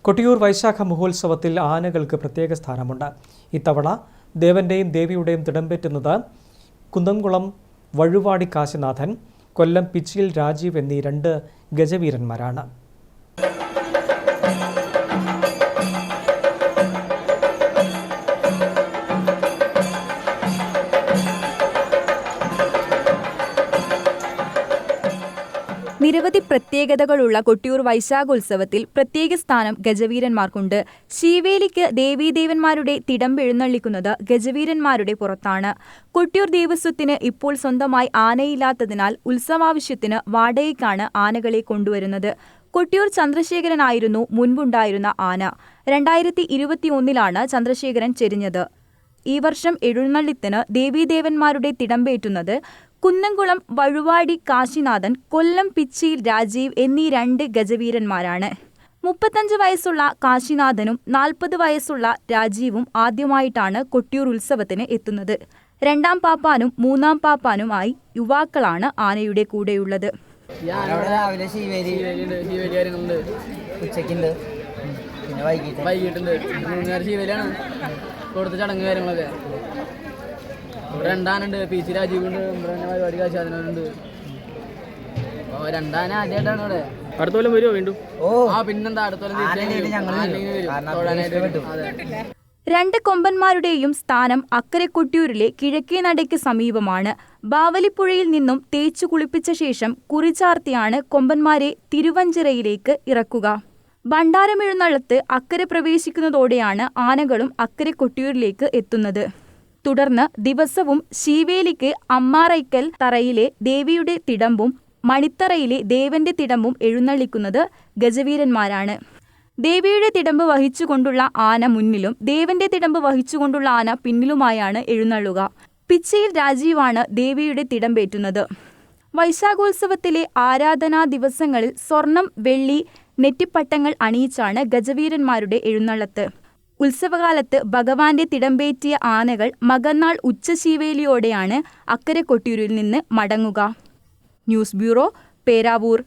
കൊട്ടിയൂർ വൈശാഖ മഹോത്സവത്തിൽ ആനകൾക്ക് പ്രത്യേക സ്ഥാനമുണ്ട്. ഇത്തവണ ദേവന്റെയും ദേവിയുടെയും തിടമ്പേറ്റുന്നത് കുന്നംകുളം വഴുവാടി കാശിനാഥൻ, കൊല്ലം പിച്ചിയിൽ രാജീവ് എന്നീ 2 ഗജവീരന്മാരാണ്. നിരവധി പ്രത്യേകതകളുള്ള കൊട്ടിയൂർ വൈശാഖോത്സവത്തിൽ പ്രത്യേക സ്ഥാനം ഗജവീരന്മാർക്കുണ്ട്. ശീവേലിക്ക് ദേവീദേവന്മാരുടെ തിടമ്പെഴുന്നള്ളിക്കുന്നത് ഗജവീരന്മാരുടെ പുറത്താണ്. കൊട്ടിയൂർ ദേവസ്വത്തിന് ഇപ്പോൾ സ്വന്തമായി ആനയില്ലാത്തതിനാൽ ഉത്സവാവശ്യത്തിന് വാടകയ്ക്കാണ് ആനകളെ കൊണ്ടുവരുന്നത്. കൊട്ടിയൂർ ചന്ദ്രശേഖരനായിരുന്നു മുൻപുണ്ടായിരുന്ന ആന. 2021 ചന്ദ്രശേഖരൻ ചെരിഞ്ഞത്. ഈ വർഷം എഴുന്നള്ളിത്തിന് ദേവീദേവന്മാരുടെ തിടമ്പേറ്റുന്നത് കുന്നംകുളം വഴുവാടി കാശിനാഥൻ, കൊല്ലം പിച്ചിയിൽ രാജീവ് എന്നീ 2 ഗജവീരന്മാരാണ്. 35 വയസ്സുള്ള കാശിനാഥനും 40 വയസ്സുള്ള രാജീവും ആദ്യമായിട്ടാണ് കൊട്ടിയൂർ ഉത്സവത്തിന് എത്തുന്നത്. 2ാം പാപ്പാനും 3ാം പാപ്പാനുമായി യുവാക്കളാണ് ആനയുടെ കൂടെയുള്ളത്. കൊടുത്ത ചടങ്ങ് കാര്യങ്ങളൊക്കെ ഇവിടെ 2 ആനുണ്ട്. PC രാജീവുണ്ട്, പരിപാടി കാശാനുണ്ട്. 2 ആന ആദ്യമായിട്ടാണ് ഇവിടെ. അടുത്ത കൊല്ലം വരുമോ വീണ്ടും? പിന്നെന്താ, അടുത്ത കൊല്ലം 2 കൊമ്പന്മാരുടെയും സ്ഥാനം അക്കരെ കൊട്ടിയൂരിലെ കിഴക്കേ നടയ്ക്ക് സമീപമാണ്. ബാവലിപ്പുഴയിൽ നിന്നും തേച്ചു കുളിപ്പിച്ച ശേഷം കുറിചാർത്തിയാണ് കൊമ്പന്മാരെ തിരുവഞ്ചിറയിലേക്ക് ഇറക്കുക. ഭണ്ഡാരമെഴുന്നള്ളത്ത് അക്കരെ പ്രവേശിക്കുന്നതോടെയാണ് ആനകളും അക്കരെ കൊട്ടിയൂരിലേക്ക് എത്തുന്നത്. തുടർന്ന് ദിവസവും ശീവേലിക്ക് അമ്മാറയ്ക്കൽ തറയിലെ ദേവിയുടെ തിടമ്പും മണിത്തറയിലെ ദേവന്റെ തിടമ്പും എഴുന്നള്ളിക്കുന്നത് ഗജവീരന്മാരാണ്. ദേവിയുടെ തിടമ്പ് വഹിച്ചുകൊണ്ടുള്ള ആന മുന്നിലും ദേവന്റെ തിടമ്പ് വഹിച്ചുകൊണ്ടുള്ള ആന പിന്നിലുമായാണ് എഴുന്നള്ളുക. പിച്ചയിൽ രാജീവാണ് ദേവിയുടെ തിടമ്പേറ്റുന്നത്. വൈശാഖോത്സവത്തിലെ ആരാധനാ ദിവസങ്ങളിൽ സ്വർണം, വെള്ളി, നെറ്റിപ്പട്ടങ്ങൾ അണിയിച്ചാണ് ഗജവീരന്മാരുടെ എഴുന്നള്ളത്ത്. ഉത്സവകാലത്ത് ഭഗവാന്റെ തിടമ്പേറ്റിയ ആനകൾ മകന്നാൾ ഉച്ചശീവേലിയോടെയാണ് അക്കരെ കൊട്ടിയൂരിൽ നിന്ന് മടങ്ങുക. News bureau, Peravoor.